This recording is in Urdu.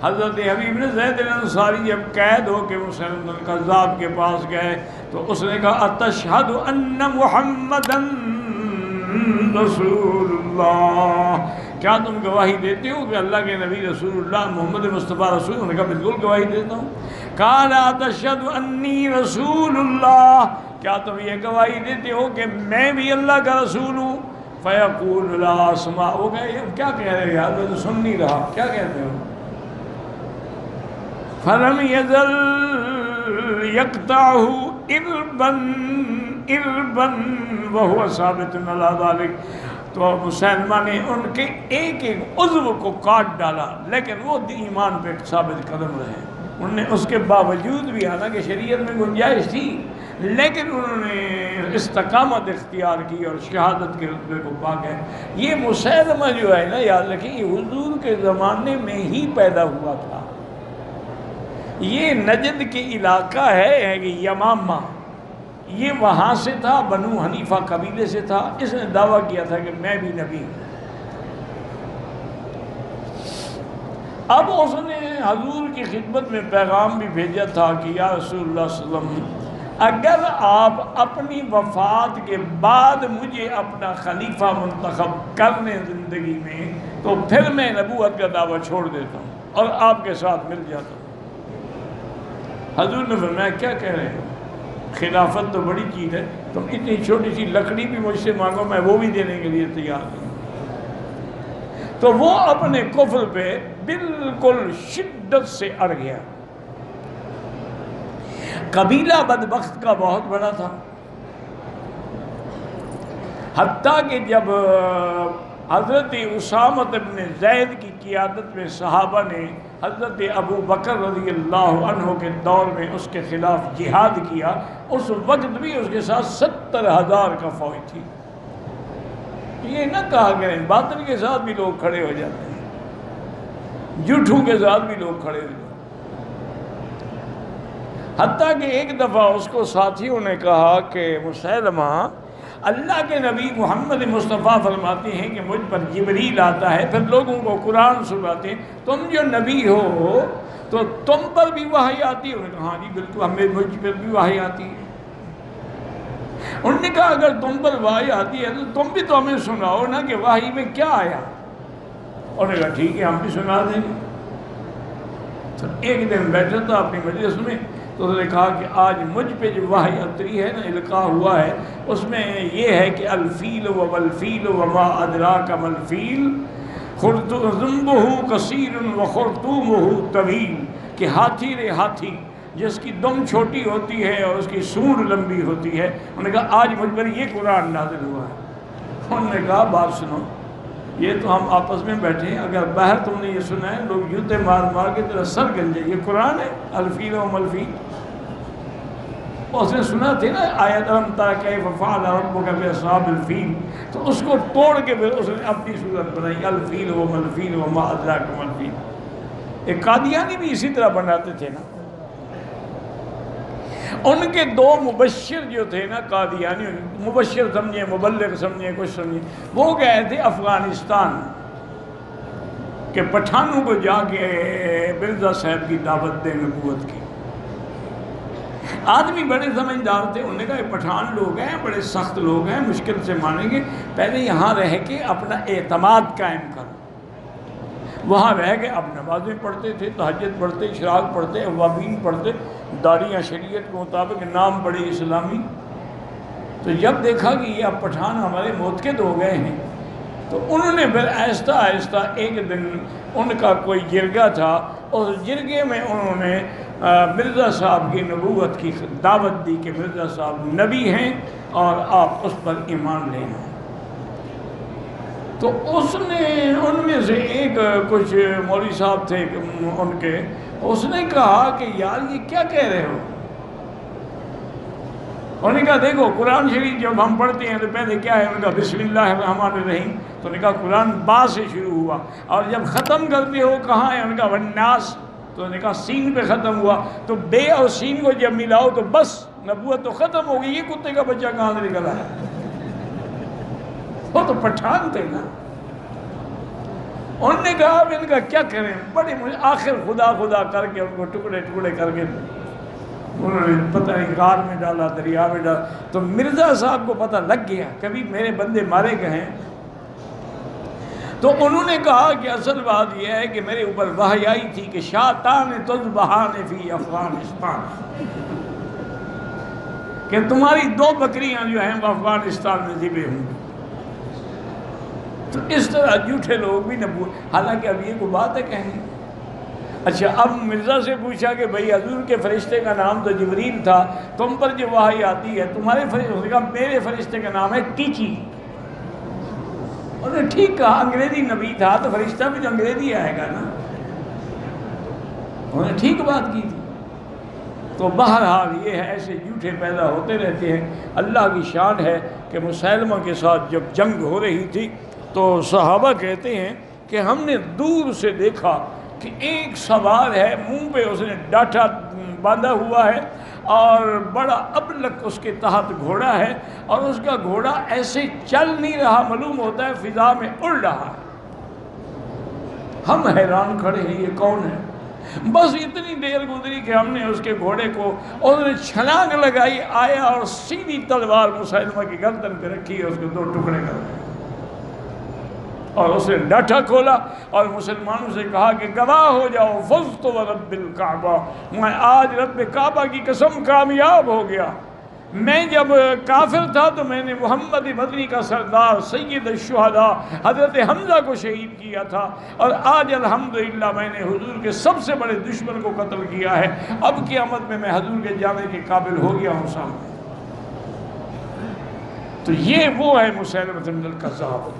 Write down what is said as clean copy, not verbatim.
حضرت حبیب بن زید الانصاری جب قید ہو کے مسلم الکذاب کے پاس گئے تو اس نے کہا اتشہد ان محمدن رسول اللہ، کیا تم گواہی دیتے ہو کہ اللہ کے نبی رسول اللہ محمد مصطفیٰ رسول؟ انہوں نے کہا بالکل گواہی دیتا ہوں۔ قال اتشہد انی رسول اللہ، کیا تم یہ گواہی دیتے ہو کہ میں بھی اللہ کا رسول ہوں؟ فیقول لا اسمع، وہ کہے کیا کہہ رہے یار، میں تو سن نہیں رہا، کیا کہتے ہو؟ فلم یزل یقطعہ اربا وہو ثابت علی ذلک، تو مسلمہ نے ان کے ایک ایک عضو کو کاٹ ڈالا لیکن وہ ایمان پہ ثابت قدم رہے۔ انہوں نے اس کے باوجود بھی، حالانکہ شریعت میں گنجائش تھی، لیکن انہوں نے استقامت اختیار کی اور شہادت کے رتبے کو پا گئے۔ یہ مسلمہ جو ہے نا، یاد رکھیں یہ حضور کے زمانے میں ہی پیدا ہوا تھا۔ یہ نجد کے علاقہ ہے یمامہ، یہ وہاں سے تھا، بنو حنیفہ قبیلے سے تھا۔ اس نے دعویٰ کیا تھا کہ میں بھی نبی ہوں۔ اب اس نے حضور کی خدمت میں پیغام بھی بھیجا تھا کہ یا رسول اللہ صلی اللہ علیہ وسلم، اگر آپ اپنی وفات کے بعد مجھے اپنا خلیفہ منتخب کر لیں زندگی میں تو پھر میں نبوت کا دعویٰ چھوڑ دیتا ہوں اور آپ کے ساتھ مل جاتا ہوں۔ حضور نے فرمایا کیا کہہ رہے ہیں، خلافت تو بڑی چیز ہے، تم اتنی چھوٹی سی لکڑی بھی مجھ سے مانگو میں وہ بھی دینے کے لیے تیار ہوں۔ تو وہ اپنے کفر پہ بالکل شدت سے اڑ گیا۔ قبیلہ بدبخت کا بہت بڑا تھا، حتیٰ کہ جب حضرت اسامہ بن زید کی قیادت میں صحابہ نے حضرت ابو بکر رضی اللہ عنہ کے دور میں اس کے خلاف جہاد کیا، اس وقت بھی اس کے ساتھ 70,000 کا فوج تھی۔ یہ نہ کہا کریں، باطل کے ساتھ بھی لوگ کھڑے ہو جاتے ہیں، جھوٹوں کے ساتھ بھی لوگ کھڑے ہو جاتے ہیں۔ حتیٰ کہ ایک دفعہ اس کو ساتھیوں نے کہا کہ مسیلمہ، اللہ کے نبی محمد مصطفیٰ فرماتے ہیں کہ مجھ پر جبریل آتا ہے، پھر لوگوں کو قرآن سناتے ہیں، تم جو نبی ہو تو تم پر بھی وحی آتی ہے؟ انہوں نے کہا ہاں جی بالکل، مجھ پر بھی وحی آتی ہے۔ انہوں نے کہا اگر تم پر وحی آتی ہے تو تم بھی تو ہمیں سناؤ نا کہ وحی میں کیا آیا۔ انہوں نے کہا ٹھیک ہے ہم بھی سنا دیں گے۔ تو ایک دن بیٹھا تھا اپنی مجلس میں، تو انہوں نے کہا کہ آج مجھ پہ جو وحی اتری ہے نا، القاء ہوا ہے، اس میں یہ ہے کہ الفیل والفیل وما ادراک ما الفیل ذنبہ کثیر وخرطومہ طویل، کہ ہاتھی رے ہاتھی جس کی دم چھوٹی ہوتی ہے اور اس کی سونڈ لمبی ہوتی ہے۔ انہوں نے کہا آج مجھ پر یہ قرآن نازل ہوا ہے۔ انہوں نے کہا بات سنو، یہ تو ہم آپس میں بیٹھے ہیں، اگر باہر تم نے یہ سنا ہے لوگ جوتے مار مار کے تیرا سر گنجے، یہ قرآن ہے الفیل و ملفیل؟ اس نے سنا تھے نا آیت الم تر کیف فعل ربک باصحاب الفیل، تو اس کو توڑ کے پھر اس نے اپنی صورت بنائی الفیل و ملفیل وما ادراک ما الفیل۔ ایک قادیانی بھی اسی طرح بناتے تھے نا۔ ان کے دو مبشر جو تھے نا قادیانی، مبشر سمجھیں مبلغ سمجھیں کچھ سمجھیں، وہ گئے تھے افغانستان کہ پٹھانوں کو جا کے مرزا صاحب کی دعوت دیں نبوت کی۔ آدمی بڑے سمجھدار تھے، انہوں نے کہا یہ پٹھان لوگ ہیں، بڑے سخت لوگ ہیں، مشکل سے مانیں گے، پہلے یہاں رہ کے اپنا اعتماد قائم کرو۔ وہاں رہ کے اب نمازیں پڑھتے تھے، تہجد پڑھتے، اشراق پڑھتے، اوابین پڑھتے، داڑیاں شریعت کے مطابق، نام بڑے اسلامی۔ تو جب دیکھا کہ یہ اب پٹھان ہمارے موتقد ہو گئے ہیں تو انہوں نے پھر آہستہ آہستہ ایک دن ان کا کوئی جرگہ تھا، اس جرگے میں انہوں نے مرزا صاحب کی نبوت کی دعوت دی کہ مرزا صاحب نبی ہیں اور آپ اس پر ایمان لے آئیں۔ تو اس نے ان میں سے ایک کچھ مولوی صاحب تھے ان کے، اس نے کہا کہ یار یہ کیا کہہ رہے ہو؟ انہوں نے کہا دیکھو قرآن شریف جب ہم پڑھتے ہیں تو پہلے کیا ہے؟ انہوں نے کہا بسم اللہ الرحمن الرحیم، تو انہوں نے کہا قرآن با سے شروع ہوا، اور جب ختم کرتے ہو کہاں ہے؟ انہوں نے کہا والناس، تو انہوں نے کہا سین پہ ختم ہوا، تو بے اور سین کو جب ملاؤ تو بس نبوت تو ختم ہو گئی، یہ کتے کا بچہ کہاں سے نکلا ہے؟ وہ تو پٹھان تھے نا۔ انہوں نے کہا اب ان کا کیا کریں، بڑے آخر خدا خدا کر کے ان کو ٹکڑے ٹکڑے کر کے انہوں نے پتہ نہیں غار میں ڈالا، دریا میں ڈالا۔ تو مرزا صاحب کو پتہ لگ گیا کبھی میرے بندے مارے گئے ہیں، تو انہوں نے کہا کہ اصل بات یہ ہے کہ میرے اوپر وحی آئی تھی کہ شاتان تذبحان فی افغانستان، کہ تمہاری 2 بکریاں جو ہیں وہ افغانستان میں ذبح ہوں گی۔ تو اس طرح جھوٹے لوگ بھی حالانکہ اب یہ کوئی بات ہے کہیں۔ اچھا اب مرزا سے پوچھا کہ بھئی حضور کے فرشتے کا نام تو جبریل تھا، تم پر جو وحی آتی ہے تمہارے فرشتے کا، میرے فرشتے کا نام ہے ٹیچی۔ انہوں نے ٹھیک کہا، انگریزی نبی تھا تو فرشتہ بھی تو انگریزی آئے گا نا، انہوں نے ٹھیک بات کی تھی۔ تو بہرحال یہ ہے، ایسے جھوٹے پیدا ہوتے رہتے ہیں۔ اللہ کی شان ہے کہ مسیلمہ کے ساتھ جب جنگ ہو رہی تھی تو صحابہ کہتے ہیں کہ ہم نے دور سے دیکھا کہ ایک سوار ہے، منہ پہ اس نے ڈاٹا باندھا ہوا ہے اور بڑا ابلک اس کے تحت گھوڑا ہے، اور اس کا گھوڑا ایسے چل نہیں رہا، معلوم ہوتا ہے فضا میں اڑ رہا ہے۔ ہم حیران کھڑے ہیں یہ کون ہے؟ بس اتنی دیر گزری کہ ہم نے اس کے گھوڑے کو، اس نے چھلانگ لگائی، آیا اور سیدھی تلوار مسیلمہ کی گردن پہ رکھی، اس کو 2 ٹکڑے کر دیا، اور اس نے ڈاٹا کھولا اور مسلمانوں سے کہا کہ گواہ ہو جاؤ، فزت ورب الکعبہ، میں آج رب کعبہ کی قسم کامیاب ہو گیا۔ میں جب کافر تھا تو میں نے محمد مدنی کا سردار سید الشہداء حضرت حمزہ کو شہید کیا تھا، اور آج الحمدللہ میں نے حضور کے سب سے بڑے دشمن کو قتل کیا ہے۔ اب قیامت میں حضور کے جانے کے قابل ہو گیا ہوں سامنے۔ تو یہ وہ ہے مسیلمہ بن الکذاب۔